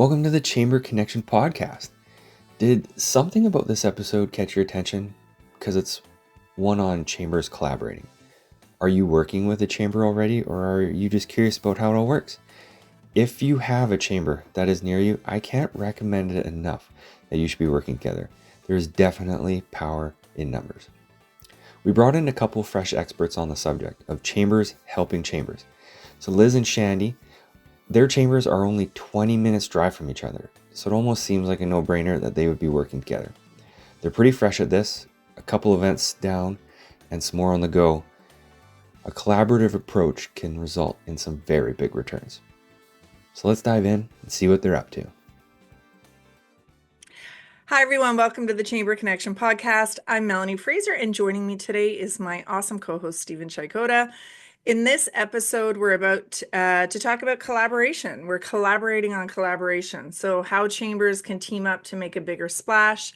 Welcome to the Chamber Connection podcast. Did something about this episode catch your attention? Because it's one on chambers collaborating. Are you working with a chamber already, or are you just curious about how it all works? If you have a chamber that is near you, I can't recommend it enough that you should be working together. There's definitely power in numbers. We brought in a couple fresh experts on the subject of chambers helping chambers. So Liz and Shandy, their chambers are only 20 minutes drive from each other, so it almost seems like a no-brainer that they would be working together. They're pretty fresh at this, a couple events down, and some more on the go. A collaborative approach can result in some very big returns. So let's dive in and see what they're up to. Hi, everyone. Welcome to the Chamber Connection podcast. I'm Melanie Fraser, and joining me today is my awesome co-host, Stephen Chaikota. In this episode, we're about to talk about collaboration. We're collaborating on collaboration. So how chambers can team up to make a bigger splash.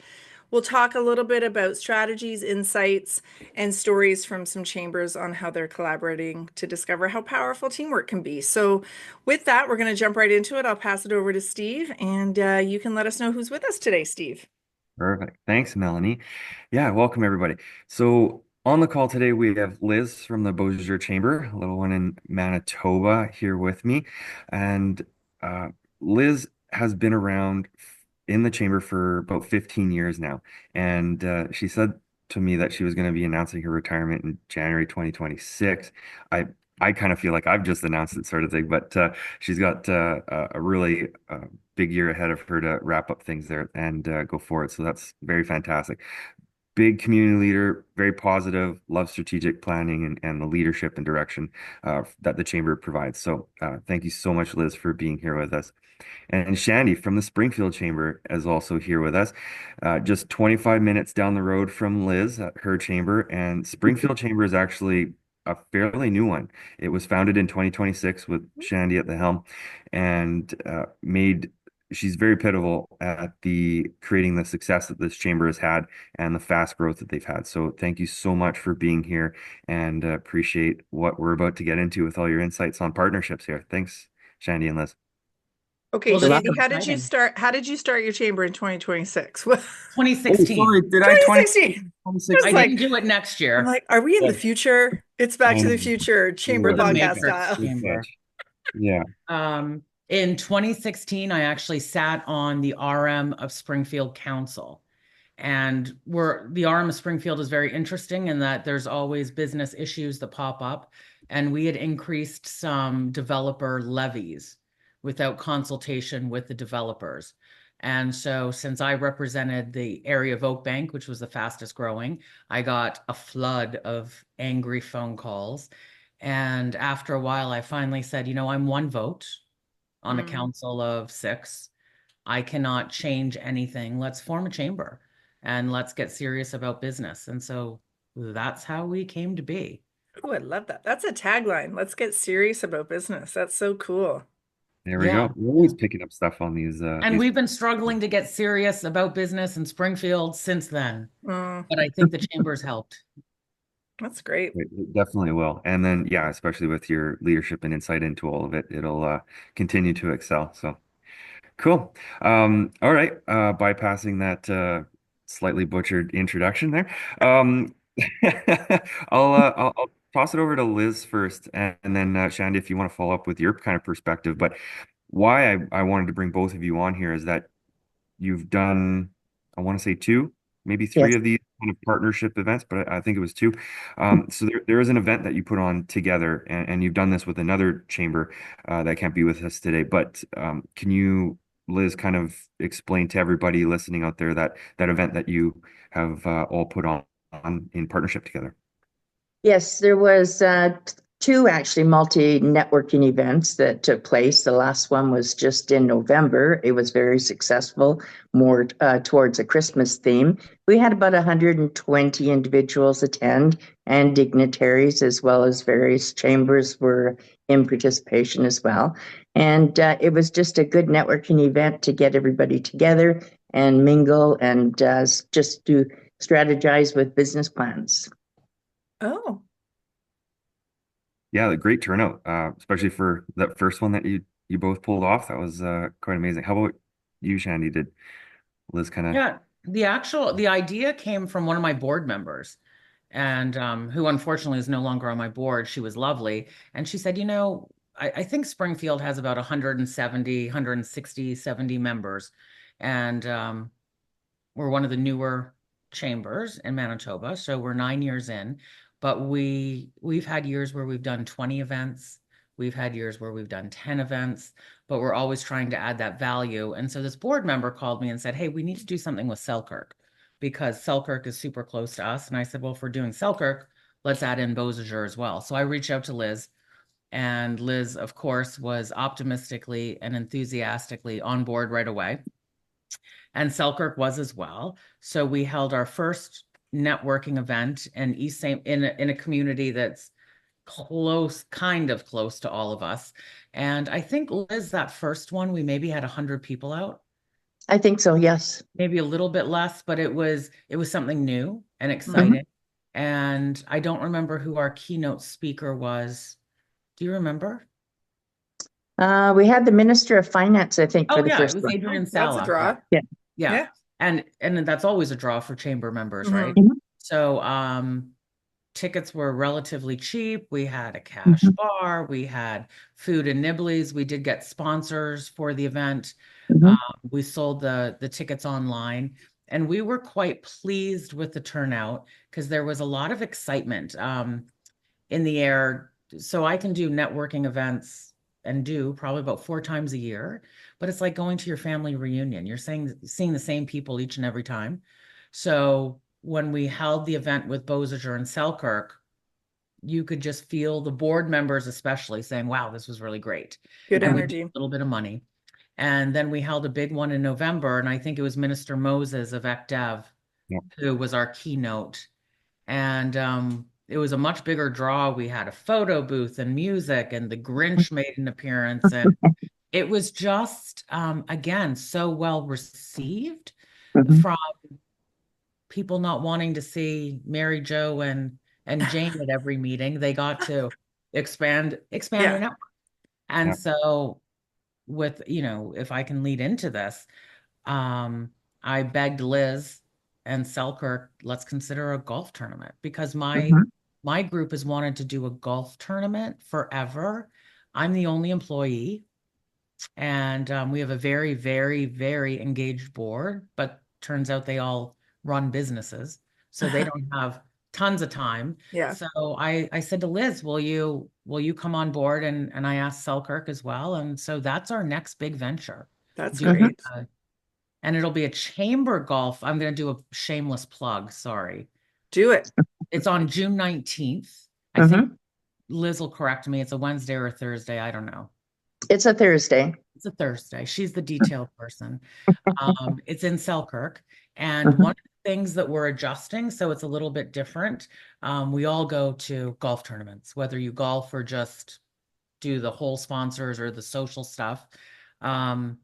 We'll talk a little bit about strategies, insights, and stories from some chambers on how they're collaborating to discover how powerful teamwork can be. So with that, we're going to jump right into it. I'll pass it over to Steve, and you can let us know who's with us today, Steve. Perfect. Thanks, Melanie. Yeah, welcome everybody. So on the call today, we have Liz from the Beausejour Chamber, a little one in Manitoba, here with me. And Liz has been around in the chamber for about 15 years now. And she said to me that she was going to be announcing her retirement in January 2026. I kind of feel like I've just announced it, sort of thing, but she's got a really big year ahead of her to wrap up things there and go forward. So that's very fantastic. Big community leader, very positive, loves strategic planning and the leadership and direction that the chamber provides. So thank you so much, Liz, for being here with us. And Shandy from the Springfield Chamber is also here with us, just 25 minutes down the road from Liz at her chamber. And Springfield Chamber is actually a fairly new one. It was founded in 2026 with Shandy at the helm, and she's very pivotal at the creating the success that this chamber has had and the fast growth that they've had. So thank you so much for being here, and appreciate what we're about to get into with all your insights on partnerships here. Thanks, Shandy and Liz. Okay, Well, Shandy, how did you start? How did you start your chamber in 2026? 2016. Oh, sorry, did 2016. I didn't do it next year. I'm like, are we in the future? It's Back to the Future chamber The podcast Matrix style. chamber. Yeah. In 2016, I actually sat on the RM of Springfield Council. And the RM of Springfield is very interesting in that there's always business issues that pop up. And we had increased some developer levies without consultation with the developers. And so since I represented the area of Oak Bank, which was the fastest growing, I got a flood of angry phone calls. And after a while, I finally said, I'm one vote on a council of 6. I cannot change anything. Let's form a chamber and let's get serious about business. And so that's how we came to be. Oh, I love that. That's a tagline. Let's get serious about business. That's so cool. There we go. We're always picking up stuff on these. And we've been struggling to get serious about business in Springfield since then. But I think the chamber's helped. That's great. It definitely will. And then, yeah, especially with your leadership and insight into all of it, it'll continue to excel. So cool. All right. Bypassing that slightly butchered introduction there. I'll toss it over to Liz first, and then Shandy, if you want to follow up with your kind of perspective. But why I wanted to bring both of you on here is that you've done, I want to say 2, maybe 3 of these kind of partnership events, but I think it was 2. So there is an event that you put on together, and you've done this with another chamber that can't be with us today. But can you, Liz, kind of explain to everybody listening out there that event that you have all put on in partnership together? Yes, there was 2 actually multi-networking events that took place. The last one was just in November. It was very successful, more towards a Christmas theme. We had about 120 individuals attend, and dignitaries as well as various chambers were in participation as well. And it was just a good networking event to get everybody together and mingle and just to strategize with business plans. Oh. Yeah, the great turnout, especially for that first one that you you both pulled off. That was quite amazing. How about you, Shandy? Did Liz kind of? Yeah, the idea came from one of my board members, and who unfortunately is no longer on my board. She was lovely, and she said, I think Springfield has about 170, 160, 70 members, and we're one of the newer chambers in Manitoba, so we're 9 years in, but we've had years where we've done 20 events. We've had years where we've done 10 events, but we're always trying to add that value. And so this board member called me and said, "Hey, we need to do something with Selkirk because Selkirk is super close to us." And I said, "Well, if we're doing Selkirk, let's add in Beausejour as well." So I reached out to Liz, and Liz, of course, was optimistically and enthusiastically on board right away. And Selkirk was as well. So we held our first networking event in East St. in a community that's close, kind of close to all of us. And I think, Liz, that first one, we maybe had 100 people out, I think so, yes. maybe a little bit less, but it was something new and Mhm. exciting. And I don't remember who our keynote speaker was. Do you remember? We had the Minister of Finance, I think, for Oh the yeah, it first was one. Adrian That's a Sala. draw. Yeah. Yeah. Yeah. And that's always a draw for chamber members, Mhm. right? Mhm. So tickets were relatively cheap. We had a cash Mhm. bar, we had food and nibblies. We did get sponsors for the event. Mhm. We sold the tickets online, and we were quite pleased with the turnout because there was a lot of excitement in the air. So I can do networking events and do probably about 4 times a year, but it's like going to your family reunion. You're seeing the same people each and every time. So when we held the event with Beausejour and Selkirk, you could just feel the board members, especially saying, "Wow, this was really great." Good And we made energy. a little bit of money. And then we held a big one in November, and I think it was Minister Moses of ECDev Yeah. who was our keynote. And it was a much bigger draw. We had a photo booth and music, and the Grinch made an appearance. And it was just, again, so well received Mhm. from people not wanting to see Mary Jo and Jane at every meeting. They got to expand their Yeah. network. And Yeah. so with, if I can lead into this, um, I begged Liz and Selkirk, let's consider a golf tournament because my Mhm. my group has wanted to do a golf tournament forever. I'm the only employee, and we have a very, very, very engaged board, but turns out they all run businesses, so they don't have tons of time. Yeah. So I said to Liz, will you come on board? And I asked Selkirk as well. And so that's our next big venture. That's Do Mhm. great. and it'll be a chamber golf. I'm going to do a shameless plug. Sorry. Do it. It's on June 19th. I think Mhm. Liz will correct me. It's a Wednesday or a Thursday. I don't know. It's a Thursday. It's a Thursday. She's the detail person. It's in Selkirk. And one Mhm. of the things that we're adjusting, so it's a little bit different. We all go to golf tournaments, whether you golf or just do the whole sponsors or the social stuff. Um,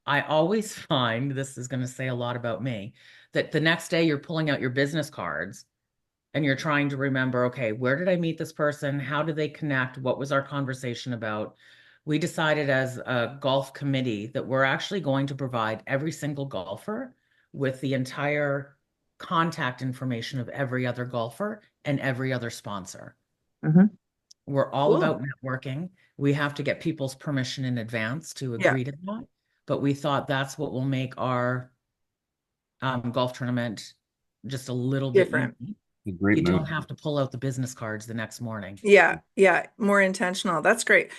I always find this is going to say a lot about me that the next day you're pulling out your business cards and you're trying to remember, okay, where did I meet this person? How did they connect? What was our conversation about? We decided as a golf committee that we're actually going to provide every single golfer with the entire contact information of every other golfer and every other sponsor. Mhm. We're all Cool. about networking. We have to get people's permission in advance to Yeah. agree to that. But we thought that's what will make our golf tournament just a little bit Different. unique. A great You don't move. have to pull out the business cards the next morning. Yeah. Yeah. More intentional. That's great.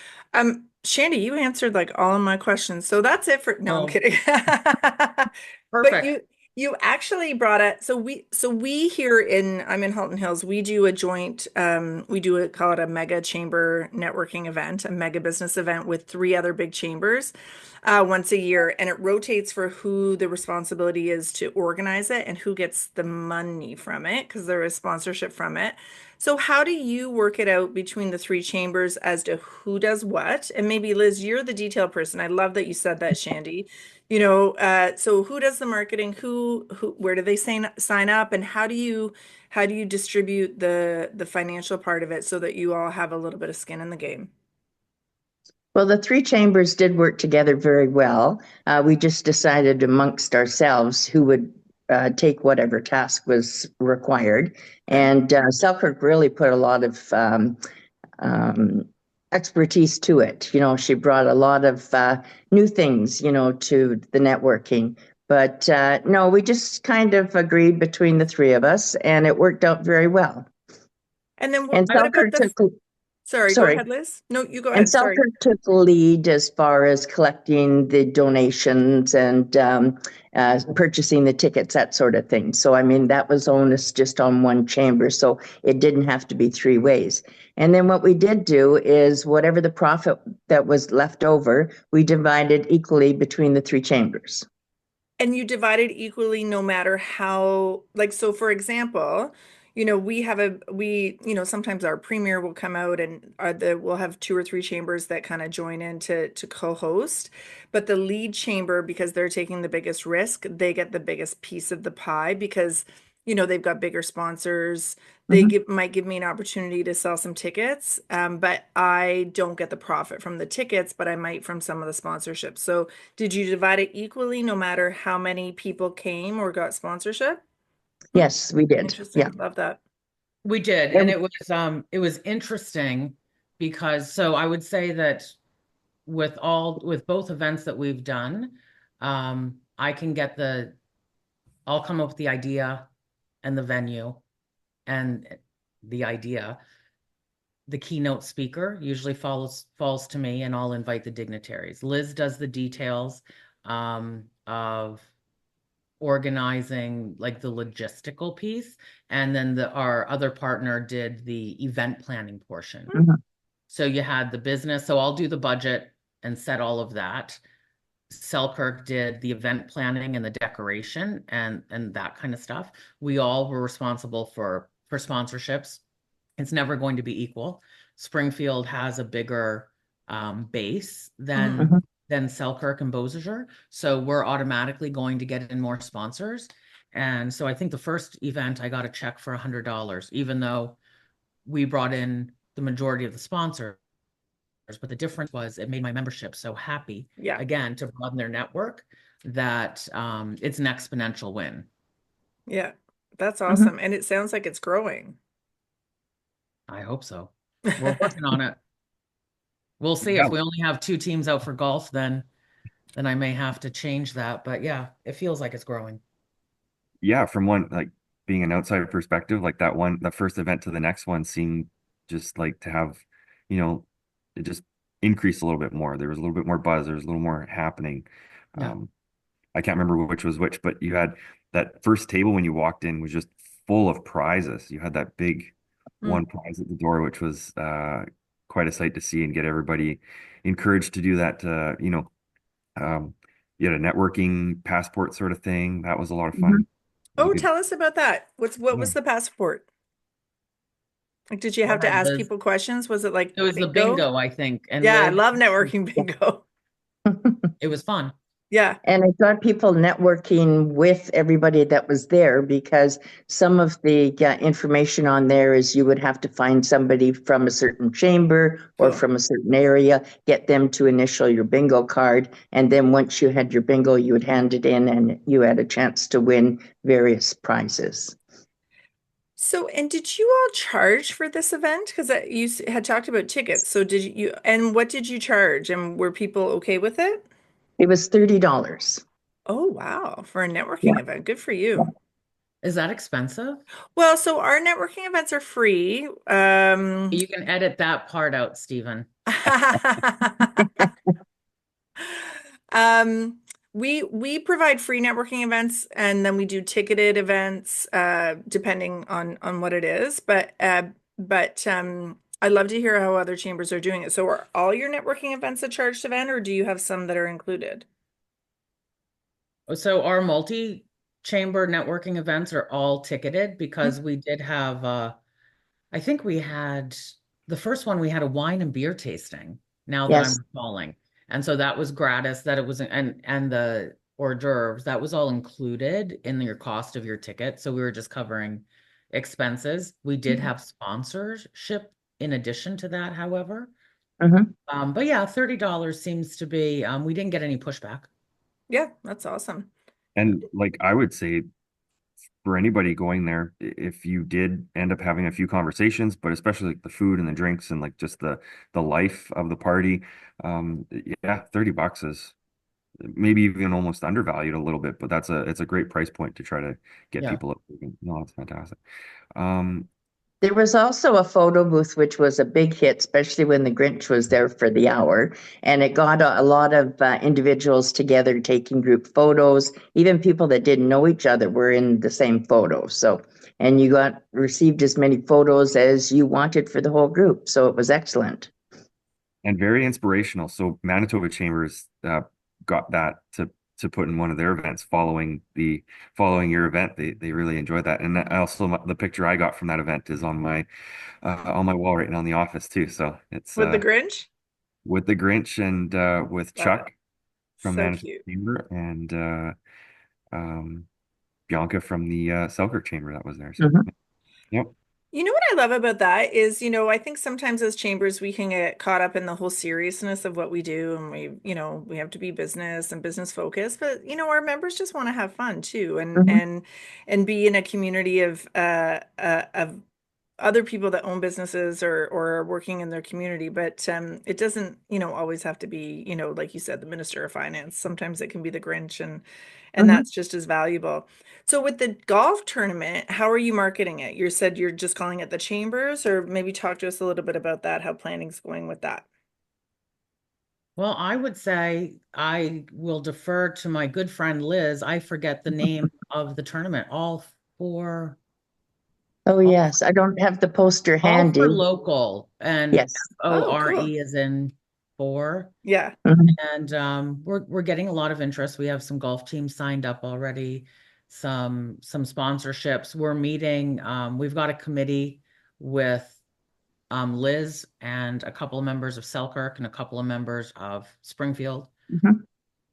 Shandy, you answered like all of my questions. So that's it for, no, I'm Oh, kidding. But perfect. you actually brought it. So we here I'm in Halton Hills, we do a joint, call it a mega chamber networking event, a mega business event with three other big chambers once a year. And it rotates for who the responsibility is to organize it and who gets the money from it, because there is sponsorship from it. So how do you work it out between the three chambers as to who does what? And maybe Liz, you're the detail person. I love that you said that, Shandy. So who does the marketing? Where do they sign up? And how do you distribute the financial part of it so that you all have a little bit of skin in the game? Well, the three chambers did work together very well. We just decided amongst ourselves who would take whatever task was required. Okay. And Selkirk really put a lot of um, expertise to it. You know, she brought a lot of new things, you know, to the networking. But no, we just kind of agreed between the three of us, and it worked out very well. And then And what about Selkirk the, took, sorry, go sorry, ahead, Liz. No, you go and ahead. Sorry. Selkirk took the lead as far as collecting the donations and purchasing the tickets, that sort of thing. So, I mean, that was onus just on one chamber. So it didn't have to be three ways. And then what we did do is whatever the profit that was left over, we divided equally between the three chambers. And you divide it equally no matter how, like, so for example, sometimes our premier will come out and we'll have two or three chambers that kind of join in to co-host. But the lead chamber, because they're taking the biggest risk, they get the biggest piece of the pie because, they've got bigger sponsors. They Mhm. might give me an opportunity to sell some tickets, but I don't get the profit from the tickets, but I might from some of the sponsorships. So did you divide it equally no matter how many people came or got sponsorship? Hmm, Yes, we did. Yeah. interesting. Love that. We did, and it was interesting because so I would say that with both events that we've done, I can get I'll come up with the idea and the venue and the idea. The keynote speaker usually falls to me, and I'll invite the dignitaries. Liz does the details of organizing like the logistical piece, and then our other partner did the event planning portion. Mhm. So you had the business, so I'll do the budget and set all of that. Selkirk did the event planning and the decoration and that kind of stuff. We all were responsible for sponsorships. It's never going to be equal. Springfield has a bigger base than Mhm. Selkirk and Beausejour, so we're automatically going to get in more sponsors. And so I think the first event I got a check for $100, even though we brought in the majority of the sponsors. But the difference was it made my membership so happy, Yeah. again, to broaden their network, that it's an exponential win. Yeah. That's Mhm. awesome. And it sounds like it's growing. I hope so. We're working on it. We'll see. Yeah, If we only have two teams out for golf, then I may have to change that. But yeah, it feels like it's growing. yeah, from one like being an outsider perspective, like that first event to the next one seemed just like to have, you know, it just increased a little bit more. There was a little bit more buzz, there was a little more happening. Yeah. Um, I can't remember which was which, but you had that first table when you walked in was just full of prizes. You had that big Mm. one prize at the door, which was quite a sight to see and get everybody encouraged to do that. Um, you had a networking passport sort of thing. That was a lot of fun. Mhm. It was a Oh, good, tell us about that. What yeah. was the passport? Like, did you Go have to ahead, ask Liz. people questions? Was it like It was the bingo? bingo, I think. And Yeah, I Liz, love networking Yeah. bingo. it was fun. Yeah. And it got people networking with everybody that was there because some of the information on there is you would have to find somebody from a certain chamber or Cool. from a certain area, get them to initial your bingo card. And then once you had your bingo, you would hand it in and you had a chance to win various prizes. So, and did you all charge for this event? Because had talked about tickets. So and what did you charge? And were people okay with it? It was $30. Oh, wow. For a Yeah. networking event. Good for Yeah. you. Is that expensive? Well, so our networking events are free. You can edit that part out, Stephen. Um, we provide free networking events and then we do ticketed events depending on what it is. But I'd love to hear how other chambers are doing it. So are all your networking events a charged event or do you have some that are included? So our multi-chamber networking events are all ticketed because we did have I think we had the first one we had a wine and beer tasting, now that I'm Yes. recalling. And so that was gratis, that it was and the hors d'oeuvres, that was all included in your cost of your ticket. So we were just covering expenses. We did have sponsorship in addition to that, however. But yeah, $30 seems to be, we didn't get any pushback. Yeah, that's awesome. And like I would say for anybody going there, if you did end up having a few conversations, but especially like the food and the drinks and like just the life of the party, yeah, $30 is maybe even almost undervalued a little bit, but it's a great price point to try to get Yeah. people up. No, that's fantastic. Um, There was also a photo booth, which was a big hit, especially when the Grinch was there for the hour. And it got a lot of individuals together taking group photos. Even people that didn't know each other were in the same photo. So, and you received as many photos as you wanted for the whole group. So it was excellent. and very inspirational. So Manitoba Chambers got that to put in one of their events following your event. They really enjoyed that. And I also the picture I got from that event is on my wall right now in the office too. So it's With the Grinch? with the Grinch and with Love it. Chuck from So Manitoba cute. Chamber and um, Bianca from the Selkirk Chamber that was there. So Mhm. yep. You know what I love about that is, I think sometimes as chambers we can get caught up in the whole seriousness of what we do, and we have to be business and business focused, but our members just want to have fun too, and Mhm. and be in a community of other people that own businesses or are working in their community. But it doesn't, always have to be, like you said, the Minister of Finance. Sometimes it can be the Grinch, and Mhm. that's just as valuable. So with the golf tournament, how are you marketing it? You said you're just calling it the Chambers, or maybe talk to us a little bit about that, how planning's going with that. Well, I would say I will defer to my good friend Liz. I forget the name of the tournament. Oh, All, yes. I don't have the poster all handy. for local, and Yes. Oh, cool. FORE is in four. Yeah. Mhm. And we're getting a lot of interest. We have some golf teams signed up already, some sponsorships. We're meeting. We've got a committee with Liz and a couple of members of Selkirk and a couple of members of Springfield, Mhm.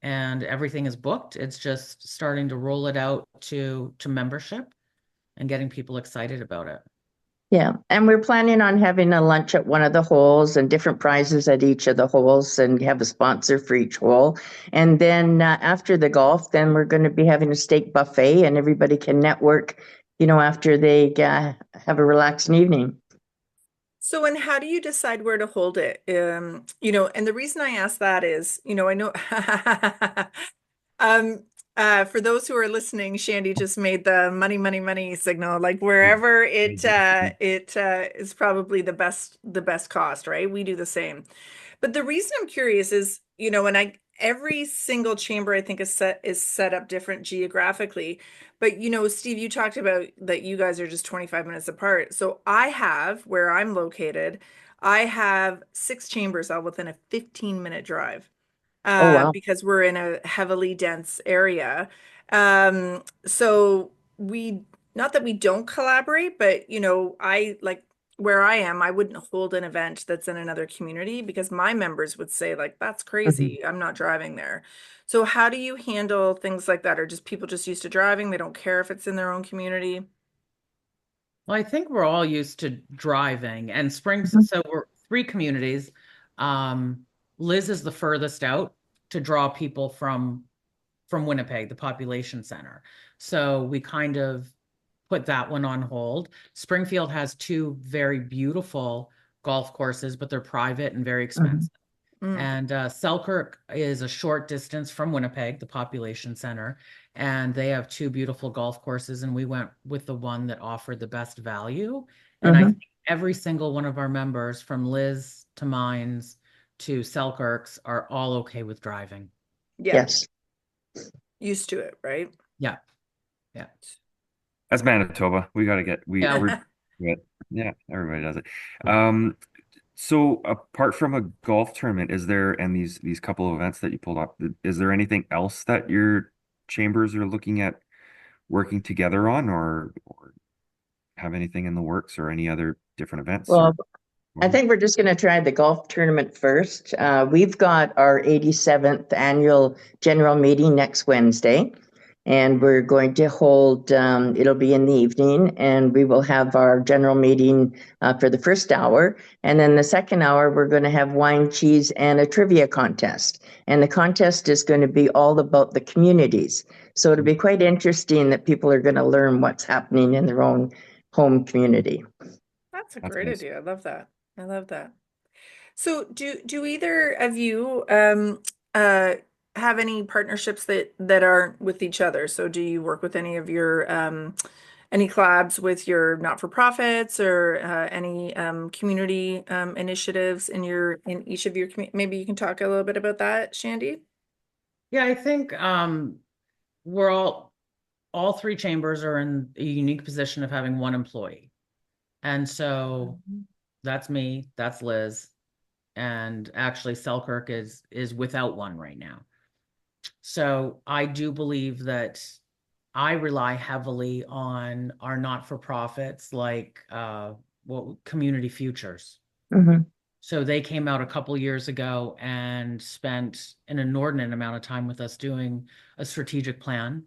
and everything is booked. It's just starting to roll it out to membership and getting people excited about it. Yeah, and we're planning on having a lunch at one of the holes and different prizes at each of the holes and have a sponsor for each hole. And then after the golf, then we're going to be having a steak buffet and everybody can network, after they have a relaxing evening. So, and how do you decide where to hold it? And the reason I ask that is, I know Um, for those who are listening, Shandy just made the money, money, money signal. Like wherever it is probably the best cost, right? We do the same. But the reason I'm curious is, and every single chamber I think is set up different geographically. But Steve, you talked about that you guys are just 25 minutes apart. So I have where I'm located, I have six chambers all within a 15-minute drive Oh, wow. because we're in a heavily dense area. So not that we don't collaborate, but I like where I am, I wouldn't hold an event that's in another community because my members would say like, that's Mhm. crazy. I'm not driving there. So how do you handle things like that? Or just people just used to driving? They don't care if it's in their own community? Well, I think we're all used to driving and Springs. Mhm. So we're three communities. Um, Liz is the furthest out to draw people from Winnipeg, the population center. So we kind of put that one on hold. Springfield has two very beautiful golf courses, but they're private and very Mhm. expensive. Mm, And Selkirk is a short distance from Winnipeg, the population center, and they have two beautiful golf courses. And we went with the one that offered the best value. And I Mhm. think every single one of our members, from Liz to Mines to Selkirk's, are all okay with driving. yeah, Yes. used to it, right? Yeah, yeah, That's Manitoba. We got to get yeah. we're good. Yeah, everybody does it. Um, so apart from a golf tournament, is there and these couple of events that you pulled up, is there anything else that your chambers are looking at working together on or have anything in the works or any other different events Well, or I think we're just going to try the golf tournament first. We've got our 87th annual general meeting next Wednesday. And we're going to hold, it'll be in the evening, and we will have our general meeting for the first hour. And then the second hour, we're going to have wine, cheese, and a trivia contest. And the contest is going to be all about the communities. So it'll be quite interesting that people are going to learn what's happening in their own home community. That's a That's great nice. idea. I love that. I love that. So do either of you have any partnerships that aren't with each other? So do you work with any of your any collabs with your not-for-profits or any community initiatives in your in each of your maybe you can talk a little bit about that, Shandy? Yeah, I think we're all three chambers are in a unique position of having one employee. And so that's me, that's Liz, and actually Selkirk is without one right now. So I do believe that I rely heavily on our not-for-profits like Community Futures. Mhm. So they came out a couple years ago and spent an inordinate amount of time with us doing a strategic plan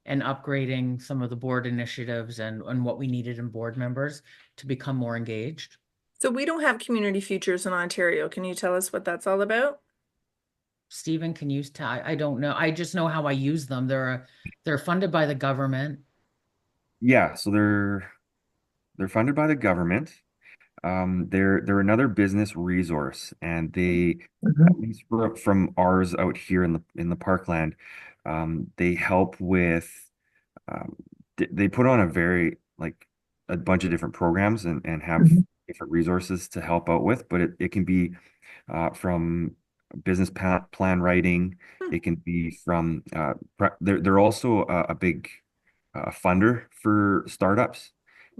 and upgrading some of the board initiatives and what we needed in board members to become more engaged. So we don't have community futures in Ontario. Can you tell us what that's all about? Stephen, can you tell? I don't know. I just know how I use them. They're funded by the government. Yeah, so they're funded by the government. They're another business resource, and they, at Mhm. least from ours out here in the parkland, they help with. Um, they put on a very like a bunch of different programs and have Mhm. different resources to help out with, but it can be from business plan writing. Hmm. It can be from they're also a big funder for startups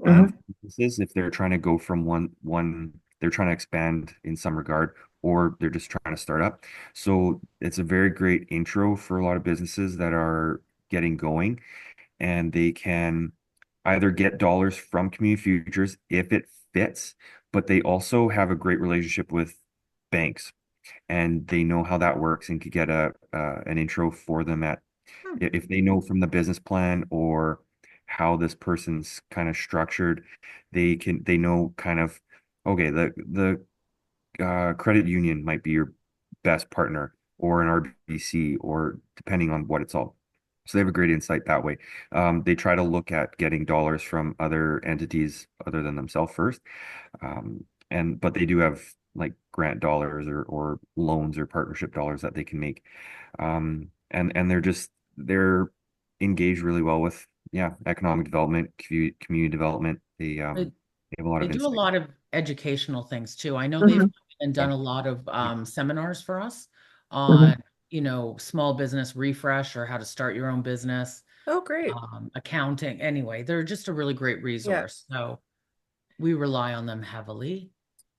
and Mhm. businesses if they're trying to go from one they're trying to expand in some regard or they're just trying to start up. So it's a very great intro for a lot of businesses that are getting going, and they can either get dollars from community futures if it fits, but they also have a great relationship with banks, and they know how that works and could get a an intro for them at Hmm. if they know from the business plan or how this person's kind of structured. They know kind of, okay, the credit union might be your best partner or an RBC or depending on what it's all. So they have a great insight that way. They try to look at getting dollars from other entities other than themselves first. And but they do have like grant dollars or loans or partnership dollars that they can make. And they're engaged really well with, yeah, economic development, community development. They, They have a lot they of do a insight. lot of educational things too. I know they've Mhm. and Yeah. done a lot of seminars for us Mhm. on, small business refresh or how to start your own business, Oh, great. accounting. Anyway, they're just a really great Yeah. resource. So we rely on them heavily.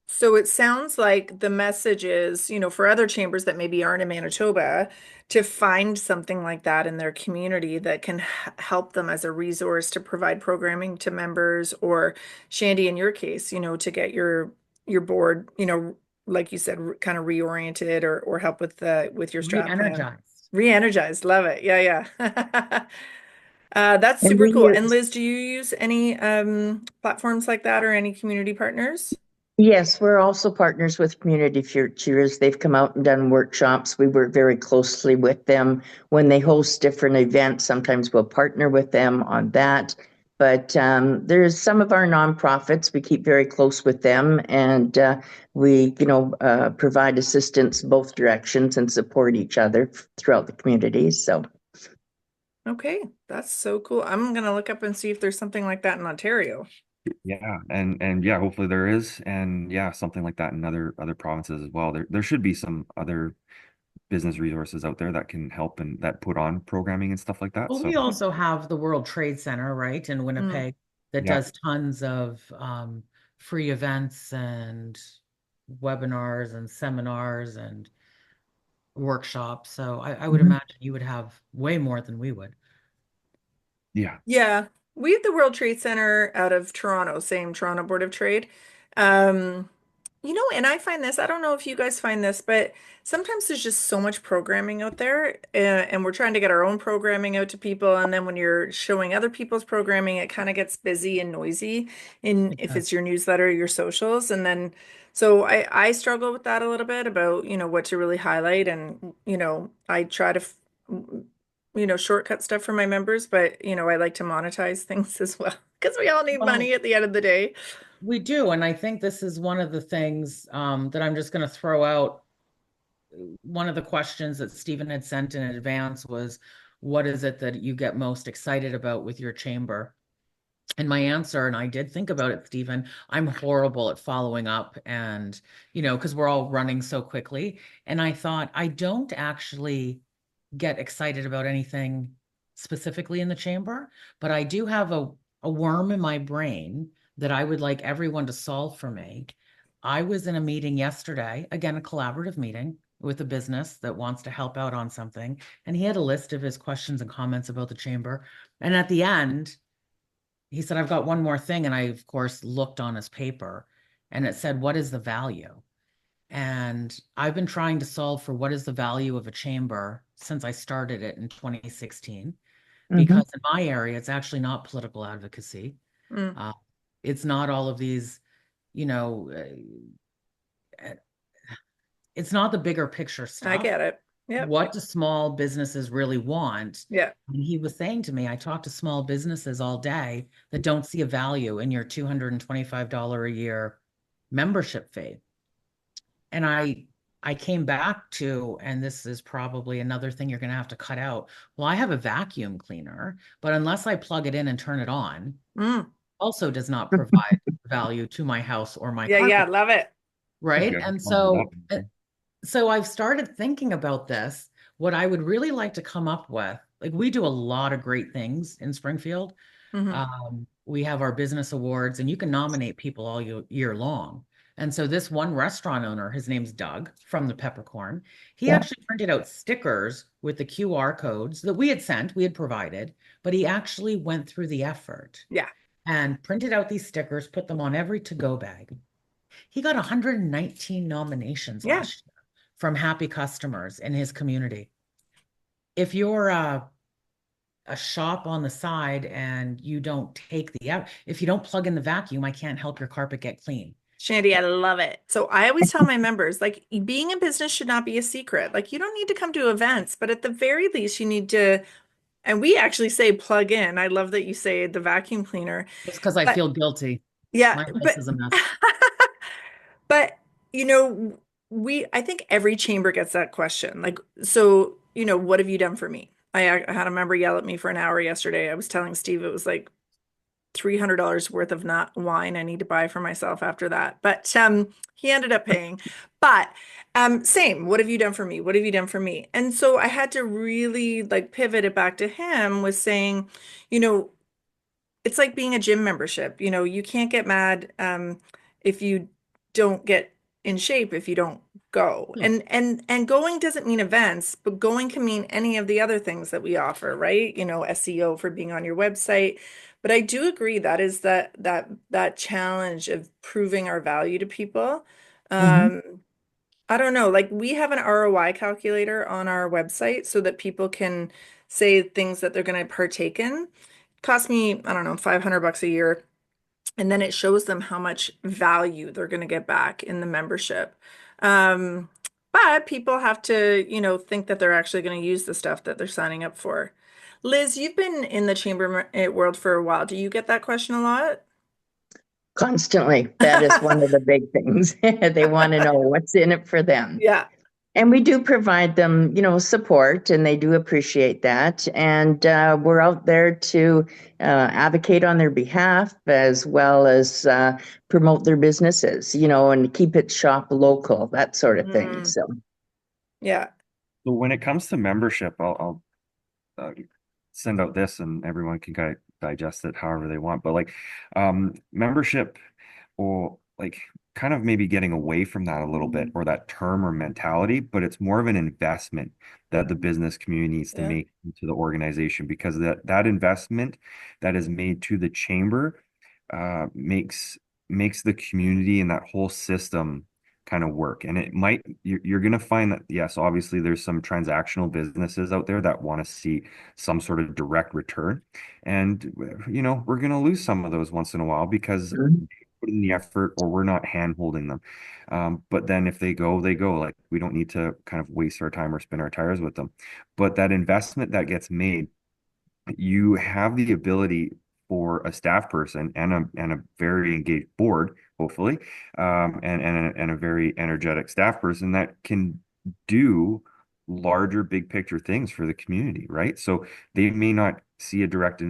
So it sounds like the message is, for other chambers that maybe aren't in Manitoba, to find something like that in their community that can help them as a resource to provide programming to members, or Shandy, in your case, to get your board, like you said, kind of reoriented or help with your strat plan. Re-energized. Re-energized. Love it. Yeah, yeah. That's And super we cool. And use Liz, do you use any platforms like that or any community partners? Yes, we're also partners with Community Futures. They've come out and done workshops. We work very closely with them. When they host different events, sometimes we'll partner with them on that. But there's some of our nonprofits, we keep very close with them, and we, provide assistance both directions and support each other throughout the community. So, Okay, that's so cool. I'm gonna look up and see if there's something like that in Ontario. Yeah, and yeah, hopefully there is, and yeah, something like that in other provinces as well. There should be some other business resources out there that can help and that put on programming and stuff like that. Well, So we also have the World Trade Center, right, in Mm. Winnipeg that yeah, does tons of free events and webinars and seminars and workshops. So I would mhm. imagine you would have way more than we would. yeah, Yeah, we have the World Trade Center out of Toronto, same Toronto Board of Trade. Um, And I find this, I don't know if you guys find this, but sometimes there's just so much programming out there, and we're trying to get our own programming out to people. And then when you're showing other people's programming, it kind of gets busy and noisy in if Because it's your newsletter or your socials. And then, so I struggle with that a little bit about, what to really highlight. And, I try to, shortcut stuff for my members, but, I like to monetize things as well because we all need well, money at the end of the day. we do, and I think this is one of the things that I'm just going to throw out. One of the questions that Stephen had sent in advance was, what is it that you get most excited about with your chamber? And my answer, and I did think about it, Stephen, I'm horrible at following up and, because we're all running so quickly. And I thought, I don't actually get excited about anything specifically in the chamber, but I do have a worm in my brain that I would like everyone to solve for me. I was in a meeting yesterday, again, a collaborative meeting with a business that wants to help out on something. And he had a list of his questions and comments about the chamber. And at the end, he said, I've got one more thing. And I, of course, looked on his paper and it said, what is the value? And I've been trying to solve for what is the value of a chamber since I started it in 2016. Mhm. Because in my area, it's actually not political advocacy. Mm, Uh, it's not all of these, you know, it's not the bigger picture I stuff. get it. Yep. What do small businesses really want? Yeah. And he was saying to me, I talk to small businesses all day that don't see a value in your $225 a year membership fee. And I came back to, and this is probably another thing you're going to have to cut out. Well, I have a vacuum cleaner, but unless I plug it in and turn it on, Mm. also does not provide value to my house or my Yeah, yeah, carpet, love it. That's a right? good And one. so I've started thinking about this. What I would really like to come up with, like we do a lot of great things in Springfield. Hmm. We have our business awards, and you can nominate people all year long. And so this one restaurant owner, his name's Doug from the Peppercorn, he Yeah. actually printed out stickers with the QR codes that we had sent, we had provided, but he actually went through the effort Yeah. and printed out these stickers, put them on every to-go bag. He got 119 nominations Yeah. last year from happy customers in his community. If you're a shop on the side and you don't take the out, if you don't plug in the vacuum, I can't help your carpet get clean. Shandy, I love it. So I always tell my members, like, being in business should not be a secret. Like, you don't need to come to events, but at the very least, you need to, and we actually say plug in. I love that you say the vacuum cleaner. Just because I But feel guilty. yeah, My house but is a mess. but you know, I think every chamber gets that question. Like, so, what have you done for me? I had a member yell at me for an hour yesterday. I was telling Steve it was like $300 worth of not wine I need to buy for myself after that. But he ended up paying. But same, what have you done for me? What have you done for me? And so I had to really like pivot it back to him with saying, you know, it's like being a gym membership. You can't get mad if you don't get in shape if you don't go. No. And going doesn't mean events, but going can mean any of the other things that we offer, right? SEO for being on your website. But I do agree that is that challenge of proving our value to people. Mhm. Um, I don't know, like we have an ROI calculator on our website so that people can say things that they're going to partake in. Cost me, I don't know, $500 a year. And then it shows them how much value they're going to get back in the membership. Um, but people have to, think that they're actually going to use the stuff that they're signing up for. Liz, you've been in the chamber world for a while. Do you get that question a lot? Constantly. That is one of the big things. They want to know what's in it for them. Yeah. And we do provide them, support, and they do appreciate that. And we're out there to advocate on their behalf as well as promote their businesses, and keep it shop local, that sort of thing. Mm, So, yeah. So when it comes to membership, I'll send out this and everyone can kind of digest it however they want. But like membership or like kind of maybe getting away from that a little bit or that term or mentality, but it's more of an investment that the business community needs to Yeah. make into the organization because that investment that is made to the chamber makes makes the community and that whole system kind of work. And it might, you're going to find that, yes, obviously there's some transactional businesses out there that want to see some sort of direct return. And, we're going to lose some of those once in a while because Mhm. put in the effort or we're not hand holding them. But then if they go, they go. Like we don't need to kind of waste our time or spin our tires with them. But that investment that gets made, you have the ability for a staff person and a very engaged board, hopefully, and a very energetic staff person that can do larger, big picture things for the community, right? So they may not see a direct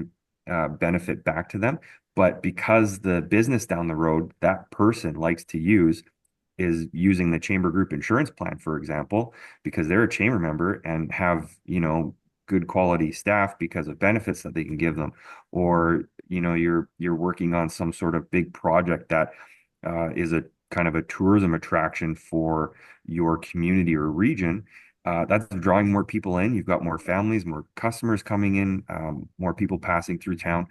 benefit back to them, but because the business down the road that person likes to use is using the chamber group insurance plan, for example, because they're a chamber member and have, good quality staff because of benefits that they can give them, or, you're working on some sort of big project that is a kind of a tourism attraction for your community or region. That's drawing more people in. You've got more families, more customers coming in, more people passing through town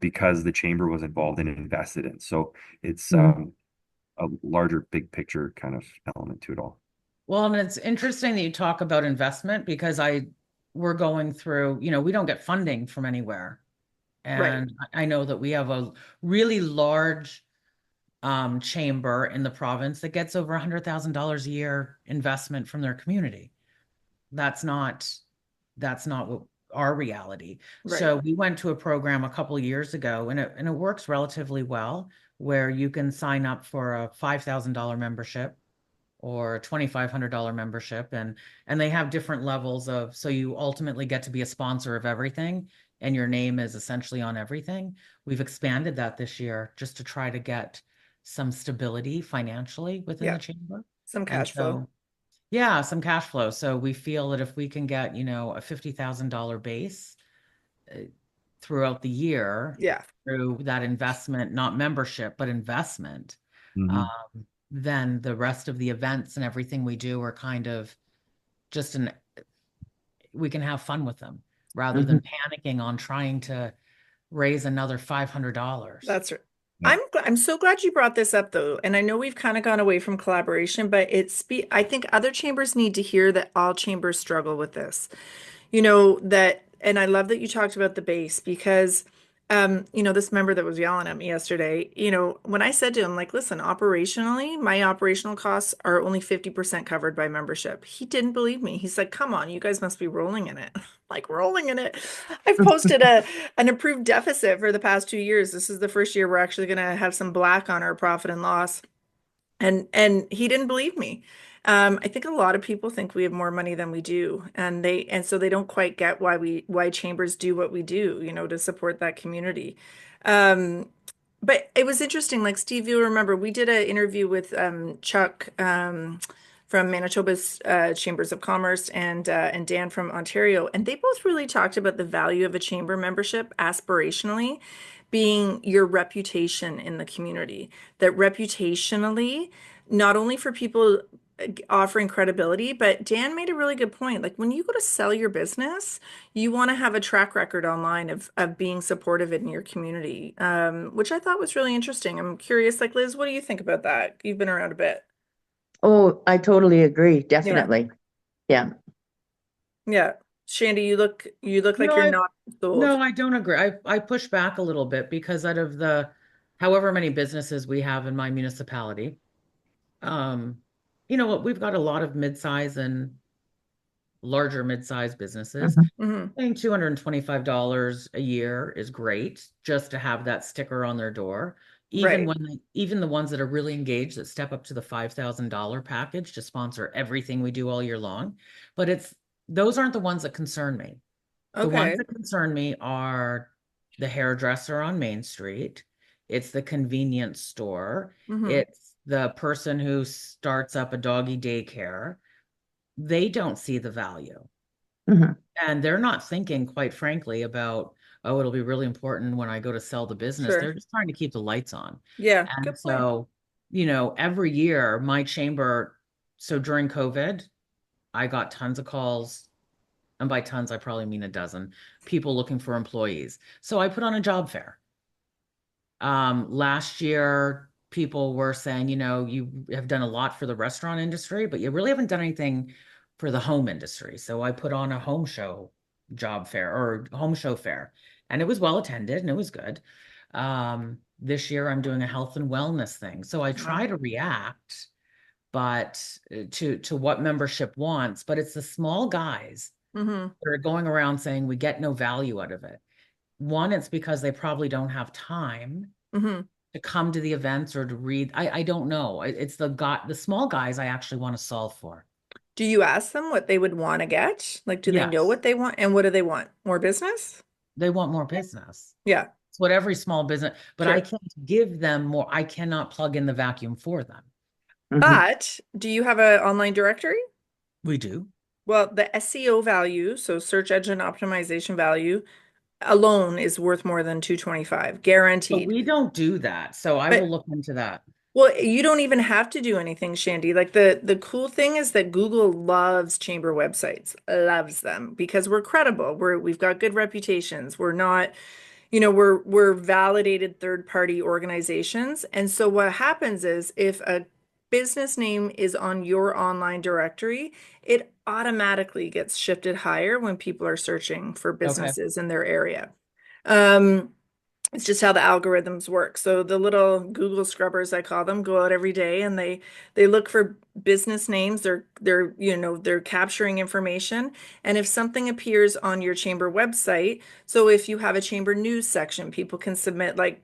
because the chamber was involved and invested in. So it's Mhm. a larger big picture kind of element to it all. Well, and it's interesting that you talk about investment because we're going through, we don't get funding from anywhere. Right. And I know that we have a really large chamber in the province that gets over $100,000 a year investment from their community. That's not what our reality. Right. So we went to a program a couple years ago, and it works relatively well, where you can sign up for a $5,000 membership or a $2,500 membership, and they have different levels of, so you ultimately get to be a sponsor of everything and your name is essentially on everything. We've expanded that this year just to try to get some stability financially within Yeah. the chamber. Some And cash flow. so, yeah, some cash flow. So we feel that if we can get, a $50,000 base uh, throughout the year Yeah. through that investment, not membership, but investment, Hmm. then the rest of the events and everything we do are kind of just we can have fun with them rather Mhm. than panicking on trying to raise another $500. That's right. Yeah. I'm so glad you brought this up though. And I know we've kind of gone away from collaboration, but I think other chambers need to hear that all chambers struggle with this. That, and I love that you talked about the base because this member that was yelling at me yesterday, when I said to him, like, listen, operationally, my operational costs are only 50% covered by membership. He didn't believe me. He's like, come on, you guys must be rolling in it. Like rolling in it. I've posted an approved deficit for the past 2 years. This is the first year we're actually going to have some black on our profit and loss. And he didn't believe me. I think a lot of people think we have more money than we do, and so they don't quite get why chambers do what we do, to support that community. Um, but it was interesting, like Steve, you remember we did an interview with Chuck from Manitoba's Chambers of Commerce and Dan from Ontario, and they both really talked about the value of a chamber membership aspirationally being your reputation in the community. That reputationally, not only for people offering credibility, but Dan made a really good point. Like when you go to sell your business, you want to have a track record online of being supportive in your community, which I thought was really interesting. I'm curious, like Liz, what do you think about that? You've been around a bit. Oh, I totally agree. Yeah. Definitely. Yeah. Yeah. Shandy, you look like No, you're I not no, sold. I don't agree. I push back a little bit because out of the however many businesses we have in my municipality, um, you know what, we've got a lot of mid-size and larger mid-size businesses. Mhm. Hmm. Paying $225 a year is great just to have that sticker on their door. Right. Even the ones that are really engaged that step up to the $5,000 package to sponsor everything we do all year long. But those aren't the ones that concern me. The ones Okay. that concern me are the hairdresser on Main Street. It's the convenience store. Hmm. It's the person who starts up a doggy daycare. They don't see the value. Mhm. And they're not thinking, quite frankly, about, oh, it'll be really important when I go to sell the business. Sure. They're just trying to keep the lights on. Yeah. And Good point. so, every year my chamber, so during COVID, I got tons of calls, and by tons, I probably mean a dozen people looking for employees. So I put on a job fair. Last year, people were saying, you have done a lot for the restaurant industry, but you really haven't done anything for the home industry. So I put on a home show job fair or home show fair, and it was well attended and it was good. This year I'm doing a health and wellness thing. So I try to react, but to what membership wants, but it's the small guys Mm-hmm. that are going around saying we get no value out of it. One, it's because they probably don't have time Mm-hmm. to come to the events or to read. I don't know. It's the small guys I actually want to solve for. Do you ask them what they would want to get? Like, do they know Yes, what they want? And what do they want? More business? they want more business. Yeah, It's what every small business, but I sure. can't give them more. I cannot plug in the vacuum for them. Mhm. But do you have an online directory? We do. Well, the SEO value, so search engine optimization value alone is worth more than 225, But guaranteed. we don't do that. So I will But look into that. well, you don't even have to do anything, Shandy. Like the cool thing is that Google loves chamber websites, loves them because we're credible. We've got good reputations. We're not, we're validated third-party organizations. And so what happens is if a business name is on your online directory, it automatically gets shifted higher when people are searching for Okay. businesses in their area. Um, it's just how the algorithms work. So the little Google scrubbers, I call them, go out every day and they look for business names. They're capturing information. And if something appears on your chamber website, so if you have a chamber news section, people can submit like,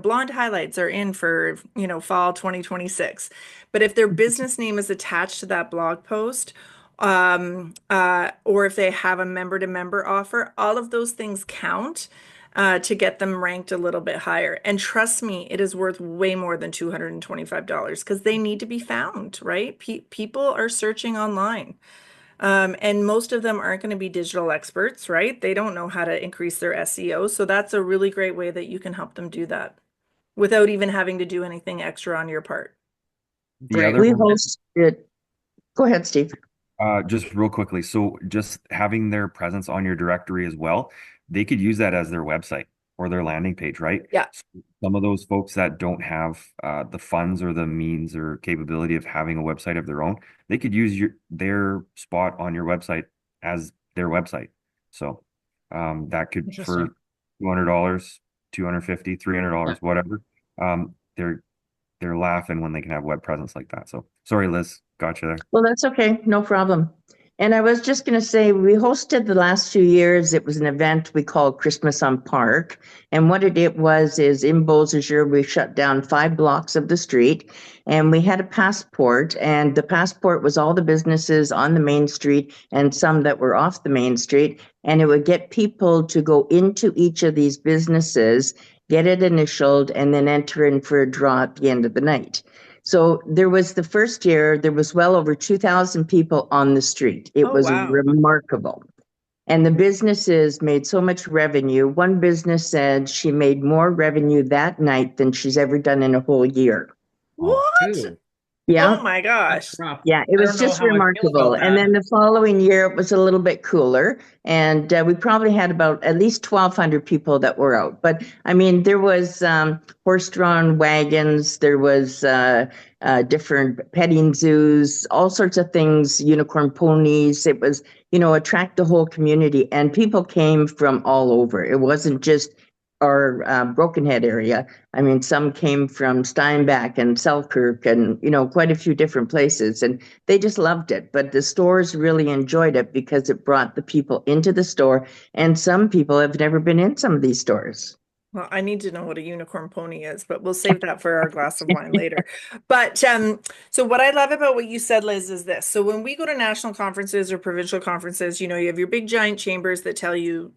blonde highlights are in for, fall 2026. But if their business name is attached to that blog post, or if they have a member to member offer, all of those things count to get them ranked a little bit higher. And trust me, it is worth way more than $225 because they need to be found, right? People are searching online. And most of them aren't going to be digital experts, right? They don't know how to increase their SEO. So that's a really great way that you can help them do that without even having to do anything extra on your part. The Great. other We one, hosted, go ahead, Steve. just real quickly. So just having their presence on your directory as well, they could use that as their website or their landing page, right? Yeah. So some of those folks that don't have the funds or the means or capability of having a website of their own, they could use their spot on your website as their website. So that could for Interesting. $200, 250, Yeah. $300, whatever. Um, they're laughing when they can have web presence like that. So sorry, Liz, got you there. Well, that's okay, no problem. And I was just going to say, we hosted the last few years. It was an event we called Christmas on Park. And what it was is in Beausejour, we shut down 5 blocks of the street and we had a passport. And the passport was all the businesses on the main street and some that were off the main street. And it would get people to go into each of these businesses, get it initialed, and then enter in for a draw at the end of the night. So there was the first year, there was well over 2,000 people on the street. It Oh, was wow. remarkable. And the businesses made so much revenue. One business said she made more revenue that night than she's ever done in a whole year. Oh, What? Ooh, Oh Yeah. my that's gosh. rough. Yeah, it I was don't know just how I feel remarkable. about And that. then the following year, it was a little bit cooler. And we probably had about at least 1,200 people that were out. But I mean, there was horse-drawn wagons, there was different petting zoos, all sorts of things, unicorn ponies. It was, attract the whole community. And people came from all over. It wasn't just our Broken Head area. I mean, some came from Steinbach and Selkirk and, quite a few different places. And they just loved it. But the stores really enjoyed it because it brought the people into the store. And some people have never been in some of these stores. Well, I need to know what a unicorn pony is, but we'll save that for our glass of wine later. But so what I love about what you said, Liz, is this. So when we go to national conferences or provincial conferences, you have your big giant chambers that tell you,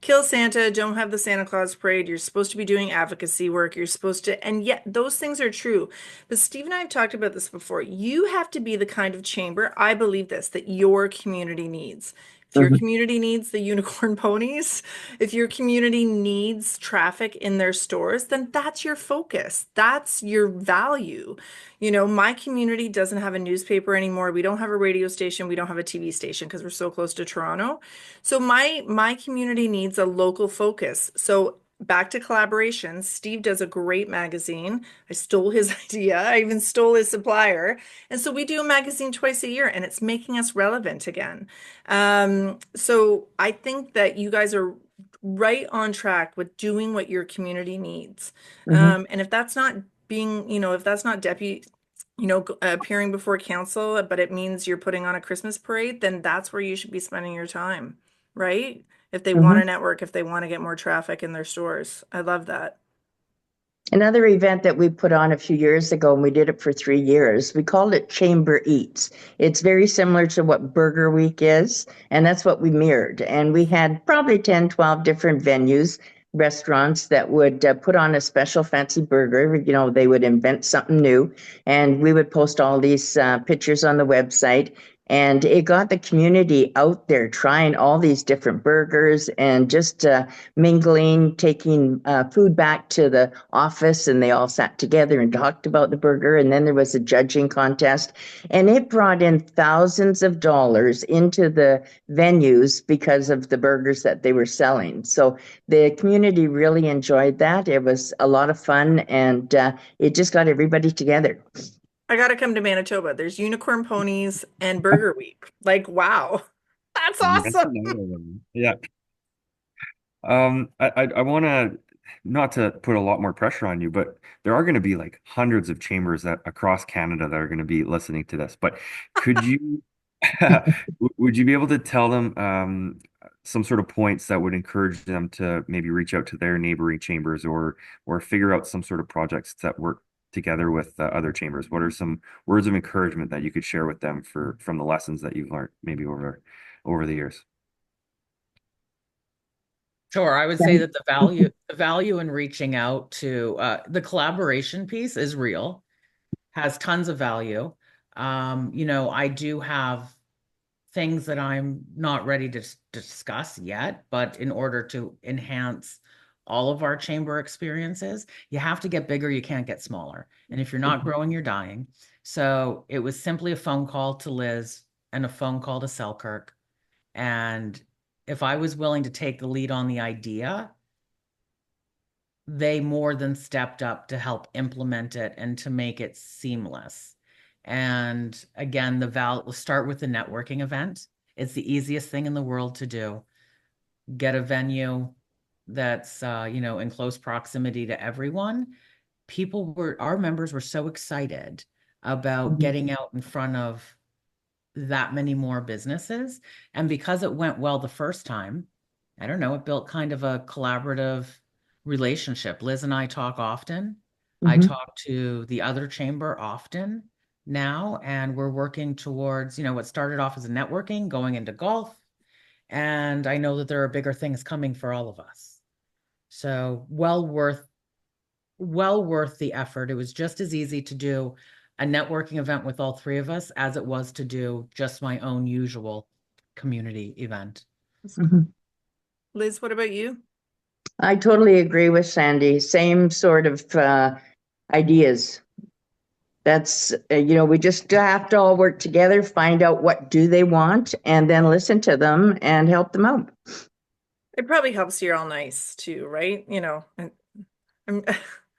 kill Santa, don't have the Santa Claus parade. You're supposed to be doing advocacy work. You're supposed to, and yet those things are true. But Steve and I have talked about this before. You have to be the kind of chamber, I believe this, that your community needs. If your Mhm. community needs the unicorn ponies, if your community needs traffic in their stores, then that's your focus. That's your value. My community doesn't have a newspaper anymore. We don't have a radio station. We don't have a TV station because we're so close to Toronto. So my community needs a local focus. So back to collaborations. Steve does a great magazine. I stole his idea. I even stole his supplier. And so we do a magazine twice a year, and it's making us relevant again. So I think that you guys are right on track with doing what your community needs. Mhm. And if that's not being, if that's not deputy, appearing before council, but it means you're putting on a Christmas parade, then that's where you should be spending your time, right? If they want Mhm. to network, if they want to get more traffic in their stores. I love that. Another event that we put on a few years ago, and we did it for 3 years, we called it Chamber Eats. It's very similar to what Burger Week is, and that's what we mirrored. And we had probably 10, 12 different venues, restaurants that would put on a special fancy burger. You know, they would invent something new, and we would post all these pictures on the website. And it got the community out there trying all these different burgers and just mingling, taking food back to the office, and they all sat together and talked about the burger. And then there was a judging contest, and it brought in thousands of dollars into the venues because of the burgers that they were selling. So the community really enjoyed that. It was a lot of fun, and it just got everybody together. I got to come to Manitoba. There's unicorn ponies and Burger Week. Like, wow. That's You awesome. mentioned that already. Yeah. I want to not to put a lot more pressure on you, but there are going to be like hundreds of chambers that across Canada that are going to be listening to this. But could you, would you be able to tell them some sort of points that would encourage them to maybe reach out to their neighboring chambers or figure out some sort of projects that work together with other chambers? What are some words of encouragement that you could share with them for from the lessons that you've learned maybe over the years? Sure, I would say that the value in reaching out to the collaboration piece is real, has tons of value. I do have things that I'm not ready to discuss yet, but in order to enhance all of our chamber experiences, you have to get bigger, you can't get smaller. And if you're not growing, you're dying. So it was simply a phone call to Liz and a phone call to Selkirk. And if I was willing to take the lead on the idea, they more than stepped up to help implement it and to make it seamless. And again, we'll start with the networking event. It's the easiest thing in the world to do. Get a venue that's in close proximity to everyone. Our members were so excited about Mhm. getting out in front of that many more businesses. And because it went well the first time, I don't know, it built kind of a collaborative relationship. Liz and I talk often. I Mhm. talk to the other chamber often now, and we're working towards, what started off as a networking, going into golf. And I know that there are bigger things coming for all of us. So well worth the effort. It was just as easy to do a networking event with all three of us as it was to do just my own usual community event. Mhm. Liz, what about you? I totally agree with Sandy. Same sort of ideas. That's, we just have to all work together, find out what do they want, and then listen to them and help them out. It probably helps you're all nice too, right? And I'm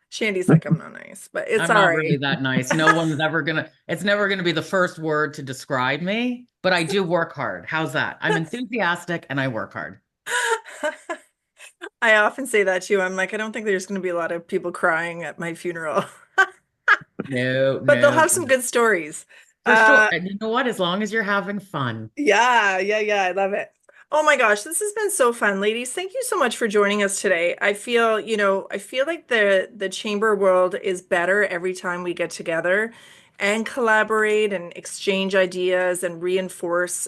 Shandy's like, I'm not nice, but it's I'm all not right. really that nice. It's never gonna be the first word to describe me, but I do work hard. How's that? I'm enthusiastic and I work hard. I often say that too. I'm like, I don't think there's going to be a lot of people crying at my funeral, No, but they'll no, have some good stories. for sure. Uh, And you know what? As long as you're having fun. Yeah, yeah, yeah. I love it. Oh my gosh, this has been so fun, ladies. Thank you so much for joining us today. I feel like the chamber world is better every time we get together and collaborate and exchange ideas and reinforce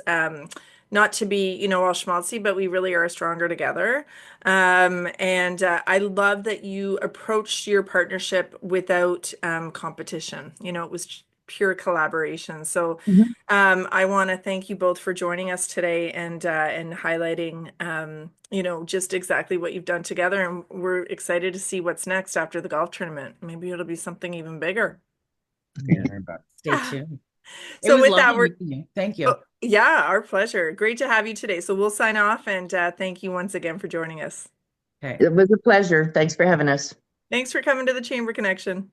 not to be, all schmaltzy, but we really are stronger together. And I love that you approached your partnership without competition. It was pure collaboration. So Mhm. I want to thank you both for joining us today and highlighting, just exactly what you've done together. And we're excited to see what's next after the golf tournament. Maybe it'll be something even bigger. Yeah, I bet. Stay tuned. It So was with that, lovely meeting you. Thank you. yeah, our pleasure. Great to have you today. So we'll sign off and thank you once again for joining us. Okay. It was a pleasure. Thanks for having us. Thanks for coming to the Chamber Connection.